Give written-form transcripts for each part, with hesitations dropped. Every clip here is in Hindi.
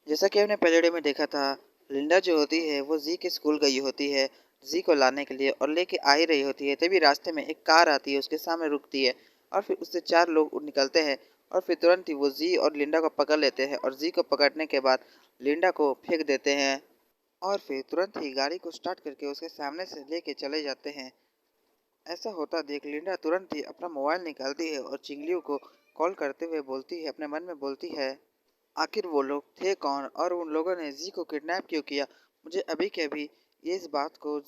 जैसा कि हमने पहले वीडियो में देखा था, लिंडा जो होती है वो जी के स्कूल गई होती है, जी को लाने के लिए और लेके आ ही रही होती है। तभी रास्ते में एक कार आती है, उसके सामने रुकती है और फिर उससे 4 लोग निकलते हैं और फिर तुरंत ही वो जी और लिंडा को पकड़ लेते हैं और जी को पकड़ने के बाद लिंडा को फेंक देते हैं और फिर तुरंत ही गाड़ी को स्टार्ट करके उसके सामने से लेके चले जाते हैं। ऐसा होता देख लिंडा तुरंत ही अपना मोबाइल निकालती है और चिंगलियों को कॉल करते हुए बोलती है, अपने मन में बोलती है, आखिर वो लोग थे कौन और उन लोगों ने जी को किडनैप क्यों किया? मुझे अभी के अभी ये इस बात को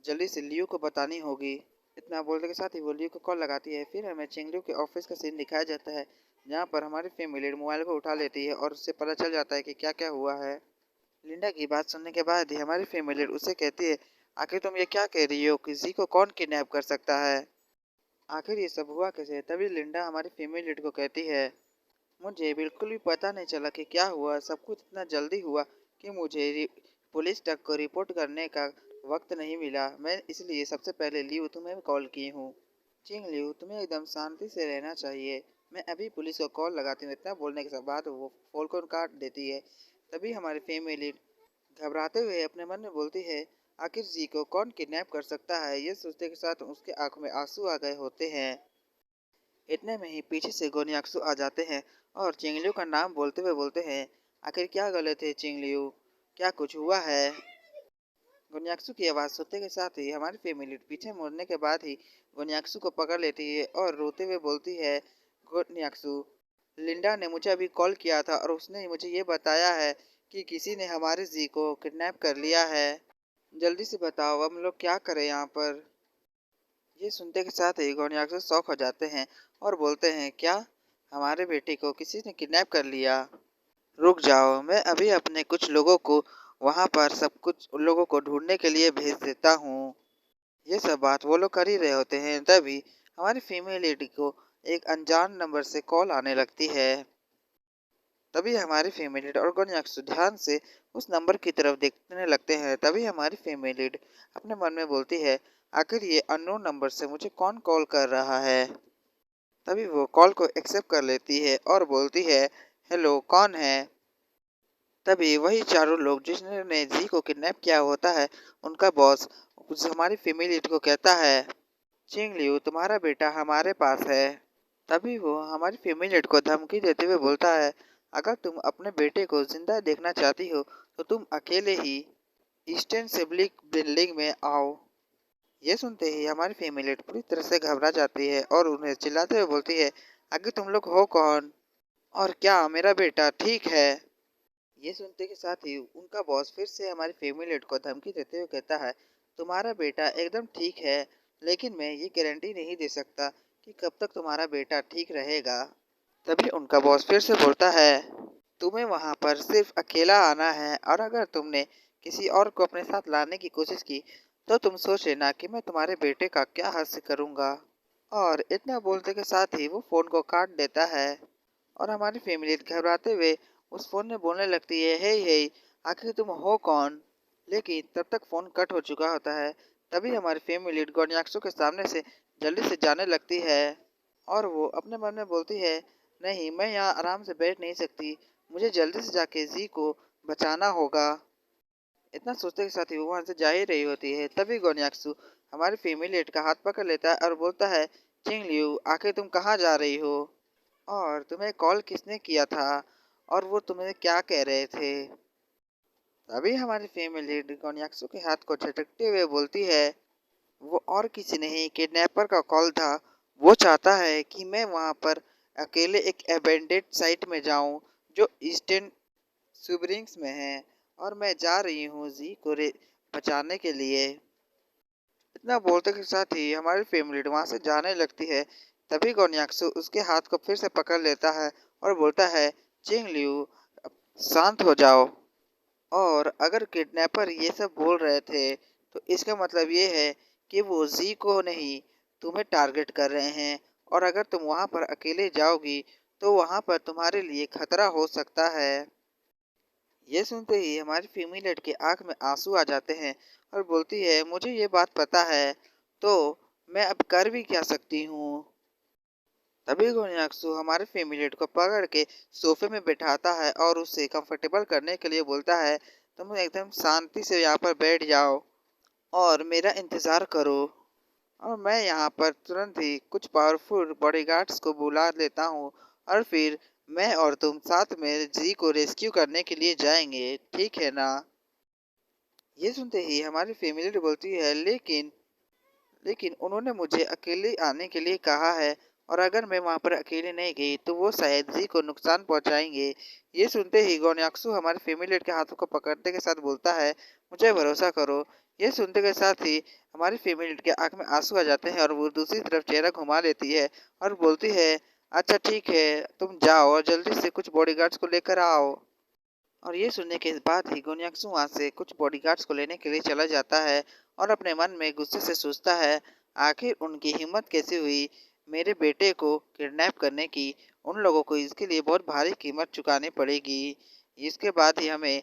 जल्दी से लियो को बतानी होगी। इतना बोलने के साथ ही वो लियो को कॉल लगाती है। फिर हमें चिंगलियों के ऑफिस का सीन दिखाया जाता है, जहाँ पर हमारी फैमिली मोबाइल को उठा लेती है और उससे पता चल जाता है कि क्या क्या हुआ है। लिंडा की बात सुनने के बाद ही हमारी फैमिली उससे कहती है, आखिर तुम ये क्या कह रही हो, किसी को कौन किडनैप कर सकता है? आखिर ये सब हुआ कैसे? तभी लिंडा हमारी फैमिली को कहती है, मुझे बिल्कुल भी पता नहीं चला कि क्या हुआ। सब कुछ इतना जल्दी हुआ कि मुझे पुलिस तक को रिपोर्ट करने का वक्त नहीं मिला। मैं इसलिए सबसे पहले लियू तुम्हें कॉल की हूँ। चिंग लियू, तुम्हें एकदम शांति से रहना चाहिए। मैं अभी पुलिस को कॉल लगाती हूँ। इतना बोलने के बाद वो फोन को काट देती है। तभी हमारी फैमिली घबराते हुए अपने मन में बोलती है, आखिर जी को कौन किडनैप कर सकता है? ये सोचते के साथ उसके आंखों में आंसू आ गए होते हैं। इतने में ही पीछे से गोनियाक्सु आ जाते हैं और चिंगलियो का नाम बोलते हैं, आखिर क्या गलत है चिंगलियो, क्या कुछ हुआ है? गोनियाक्सु की आवाज़ सुनते के साथ ही हमारी फैमिली पीछे मुड़ने के बाद ही गोनियाक्सु को पकड़ लेती है और रोते हुए बोलती है, गोनियाक्सु, लिंडा ने मुझे अभी कॉल किया था और उसने मुझे ये बताया है कि किसी ने हमारे जी को किडनैप कर लिया है। जल्दी से बताओ हम लोग क्या करें यहाँ पर? ये सुनते के साथ ही गोनियाक्सु शॉक हो जाते हैं और बोलते हैं, क्या हमारे बेटे को किसी ने किडनैप कर लिया? रुक जाओ, मैं अभी अपने कुछ लोगों को वहां पर सब कुछ उन लोगों को ढूंढने के लिए भेज देता हूँ। ये सब बात वो लोग कर ही रहे होते हैं, तभी हमारी फीमेल लेडी को एक अनजान नंबर से कॉल आने लगती है। तभी हमारी फीमेल और गोनियाक्सु ध्यान से उस नंबर की तरफ देखने लगते हैं। तभी हमारी फीमेल अपने मन में बोलती है, आखिर ये अननोन नंबर से मुझे कौन कॉल कर रहा है? तभी वो कॉल को एक्सेप्ट कर लेती है और बोलती है, हेलो, कौन है? तभी वही चारों लोग जिन्होंने जी को किडनैप किया होता है, उनका बॉस उस हमारी फीमेल लीड को कहता है, चिंग लियू, तुम्हारा बेटा हमारे पास है। तभी वो हमारी फीमेल लीड को धमकी देते हुए बोलता है, अगर तुम अपने बेटे को जिंदा देखना चाहती हो तो तुम अकेले ही ईस्टर्न सिब्लिक बिल्डिंग में आओ। ये सुनते ही हमारी फीमेल पूरी तरह से घबरा जाती है और उन्हें चिल्लाते हुए बोलती है, आगे तुम लोग हो कौन और क्या मेरा बेटा ठीक है? ये सुनते के साथ ही उनका बॉस फिर से हमारी फीमेल को धमकी देते हुए कहता है, तुम्हारा बेटा एकदम ठीक है, लेकिन मैं ये गारंटी नहीं दे सकता कि कब तक तुम्हारा बेटा ठीक रहेगा। तभी उनका बॉस फिर से बोलता है, तुम्हें वहां पर सिर्फ अकेला आना है और अगर तुमने किसी और को अपने साथ लाने की कोशिश की तो तुम सोच लेना कि मैं तुम्हारे बेटे का क्या हास्य करूंगा। और इतना बोलते के साथ ही वो फोन को काट देता है और हमारी फैमिली घबराते हुए उस फोन में बोलने लगती है, हे हे, आखिर तुम हो कौन? लेकिन तब तक फोन कट हो चुका होता है। तभी हमारी फैमिली गोनियाक्सो के सामने से जल्दी से जाने लगती है और वो अपने मन में बोलती है, नहीं, मैं यहाँ आराम से बैठ नहीं सकती, मुझे जल्दी से जाके जी को बचाना होगा। इतना सोचते के साथ ही वो वहां से जा ही रही होती है। तभी गोनियाक्सु हमारी फीमेल का हाथ पकड़ लेता है और बोलता है, चिंग लियू, आखिर तुम कहाँ जा रही हो और तुम्हें कॉल किसने किया था और वो तुम्हें क्या कह रहे थे? तभी हमारी फीमेल गोनियाक्सु के हाथ को झटकते हुए बोलती है, वो और किसी नहीं, किडनैपर का कॉल था। वो चाहता है कि मैं वहां पर अकेले एक एबेंडेड साइट में जाऊं जो ईस्टर्न सुब्रिंग्स में है और मैं जा रही हूँ जी को बचाने के लिए। इतना बोलते के साथ ही हमारी फैमिली वहां से जाने लगती है। तभी गोनियाक्सु उसके हाथ को फिर से पकड़ लेता है और बोलता है, चिंग लियू, शांत हो जाओ। और अगर किडनैपर ये सब बोल रहे थे तो इसका मतलब ये है कि वो जी को नहीं, तुम्हें टारगेट कर रहे हैं और अगर तुम वहां पर अकेले जाओगी तो वहां पर तुम्हारे लिए खतरा हो सकता है। ये सुनते ही हमारी फीमेल के आंख में आंसू आ जाते हैं और बोलती है, मुझे ये बात पता है, तो मैं अब कर भी क्या सकती हूँ? तभी गोन्याक्सू हमारे फेमिलिएट को पकड़ के सोफे में बैठाता है और उसे कंफर्टेबल करने के लिए बोलता है, तुम एकदम शांति से यहाँ पर बैठ जाओ और मेरा इंतज़ार करो। और मैं यहाँ पर तुरंत ही कुछ पावरफुल बॉडीगार्ड्स को बुला लेता हूँ और फिर मैं और तुम साथ में जी को रेस्क्यू करने के लिए जाएंगे, ठीक है ना? ये सुनते ही हमारी फैमिली बोलती है, लेकिन लेकिन उन्होंने मुझे अकेले आने के लिए कहा है और अगर मैं वहाँ पर अकेले नहीं गई तो वो शायद जी को नुकसान पहुँचाएंगे। ये सुनते ही गोन्याक्सू हमारे फैमिली के हाथों को पकड़ने के साथ बोलता है, मुझे भरोसा करो। ये सुनते के साथ ही हमारी फैमिली के आंख में आंसू आ जाते हैं और वो दूसरी तरफ चेहरा घुमा लेती है और बोलती है, अच्छा ठीक है, तुम जाओ और जल्दी से कुछ बॉडीगार्ड्स को लेकर आओ। और ये सुनने के बाद ही गोन्याक्सू वहाँ से कुछ बॉडीगार्ड्स को लेने के लिए चला जाता है और अपने मन में गुस्से से सोचता है, आखिर उनकी हिम्मत कैसे हुई मेरे बेटे को किडनैप करने की। उन लोगों को इसके लिए बहुत भारी कीमत चुकानी पड़ेगी। इसके बाद ही हमें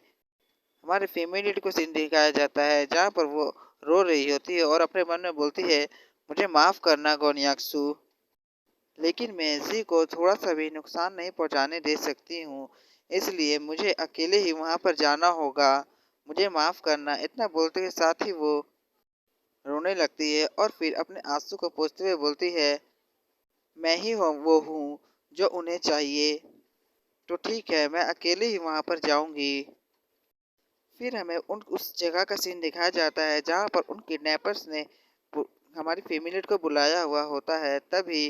हमारे फैमिली को सीन दिखाया जाता है जहाँ पर वो रो रही होती है और अपने मन में बोलती है, मुझे माफ़ करना गोन्याक्सू, लेकिन मैं जी को थोड़ा सा भी नुकसान नहीं पहुंचाने दे सकती हूँ, इसलिए मुझे अकेले ही वहां पर जाना होगा, मुझे माफ़ करना। इतना बोलते के साथ ही वो रोने लगती है और फिर अपने आंसू को पोंछते हुए बोलती है, मैं ही वो हूँ जो उन्हें चाहिए, तो ठीक है, मैं अकेले ही वहां पर जाऊंगी। फिर हमें उन उस जगह का सीन दिखाया जाता है जहाँ पर उन किडनैपर्स ने हमारी फैमिली को बुलाया हुआ होता है। तभी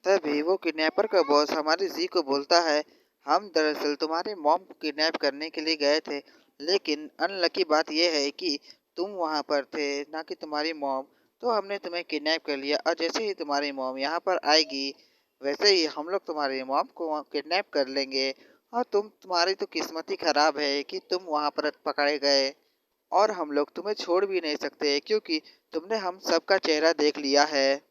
तभी वो किडनैपर का बॉस हमारी जी को बोलता है, हम दरअसल तुम्हारे मॉम को किडनैप करने के लिए गए थे, लेकिन अनलकी बात यह है कि तुम वहाँ पर थे, ना कि तुम्हारी मॉम। तो हमने तुम्हें किडनैप कर लिया और जैसे ही तुम्हारी मॉम यहाँ पर आएगी, वैसे ही हम लोग तुम्हारी मॉम को किडनैप कर लेंगे। और तुम्हारी तो किस्मत ही खराब है कि तुम वहाँ पर पकड़े गए और हम लोग तुम्हें छोड़ भी नहीं सकते क्योंकि तुमने हम सबका चेहरा देख लिया है।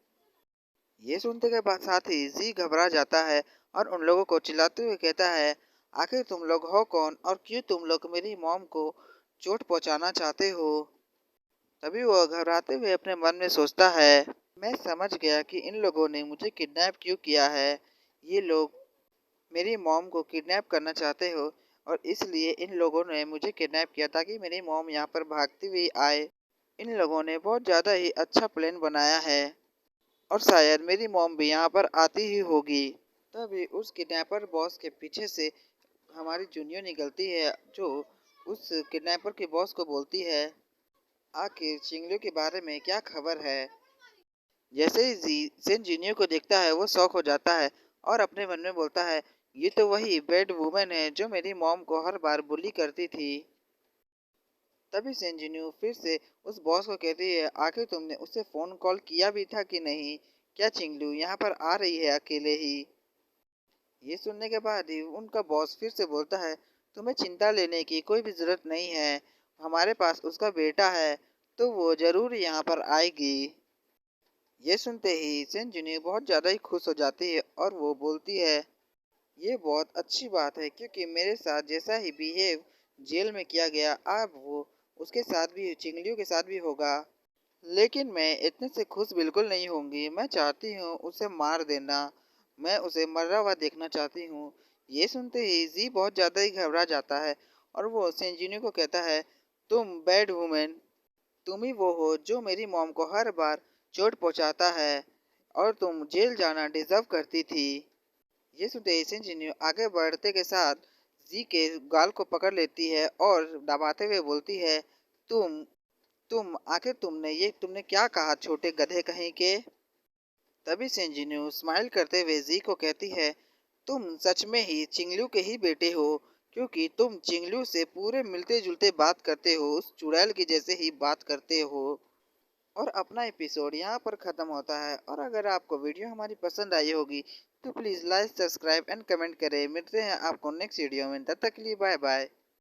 ये सुनते के बाद साथ ही जी घबरा जाता है और उन लोगों को चिल्लाते हुए कहता है, आखिर तुम लोग हो कौन और क्यों तुम लोग मेरी मॉम को चोट पहुंचाना चाहते हो? तभी वो घबराते हुए अपने मन में सोचता है, मैं समझ गया कि इन लोगों ने मुझे किडनैप क्यों किया है। ये लोग मेरी मॉम को किडनैप करना चाहते हो और इसलिए इन लोगों ने मुझे किडनैप किया ताकि मेरी मॉम यहाँ पर भागती हुई आए। इन लोगों ने बहुत ज़्यादा ही अच्छा प्लान बनाया है और शायद मेरी मॉम भी यहाँ पर आती ही होगी। तभी उस किडनैपर बॉस के पीछे से हमारी जूनियर निकलती है जो उस किडनैपर के बॉस को बोलती है, आखिर चिंगलियों के बारे में क्या खबर है? जैसे ही जी सेन जूनियर को देखता है वो शौक हो जाता है और अपने मन में बोलता है, ये तो वही बैड वुमन है जो मेरी मॉम को हर बार बुली करती थी। तभी सेन जूनियर फिर से उस बॉस को कहती है, आखिर तुमने उससे फोन कॉल किया भी था कि नहीं? क्या चिंगलू यहाँ पर आ रही है अकेले ही? ये सुनने के बाद ही उनका बॉस फिर से बोलता है, तुम्हें चिंता लेने की कोई भी जरूरत नहीं है, हमारे पास उसका बेटा है, तो वो जरूर यहाँ पर आएगी। ये सुनते ही सेन जूनियर बहुत ज़्यादा ही खुश हो जाती है और वो बोलती है, ये बहुत अच्छी बात है क्योंकि मेरे साथ जैसा ही बिहेव जेल में किया गया अब वो उसके साथ भी चिंगलियों के साथ भी होगा। लेकिन मैं इतने से खुश बिल्कुल नहीं होंगी, मैं चाहती हूँ उसे मार देना, मैं उसे मरा हुआ देखना चाहती हूँ। ये सुनते ही जी बहुत ज़्यादा ही घबरा जाता है और वो सेंजिनी को कहता है, तुम बैड वुमेन, तुम ही वो हो जो मेरी मॉम को हर बार चोट पहुँचाता है और तुम जेल जाना डिजर्व करती थी। ये सुनते ही सेंजिनी आगे बढ़ते के साथ जी के गाल को पकड़ लेती है और दबाते हुए बोलती है, तुम आखिर तुमने क्या कहा छोटे गधे कहीं के? तभी सेंजिन्यू स्माइल करते हुए जी को कहती है, तुम सच में ही चिंगलू के ही बेटे हो क्योंकि तुम चिंगलू से पूरे मिलते जुलते बात करते हो, उस चुड़ैल की जैसे ही बात करते हो। और अपना एपिसोड यहाँ पर ख़त्म होता है और अगर आपको वीडियो हमारी पसंद आई होगी तो please like subscribe and comment करें। मिलते हैं आपको नेक्स्ट वीडियो में, तब तक के लिए बाय बाय।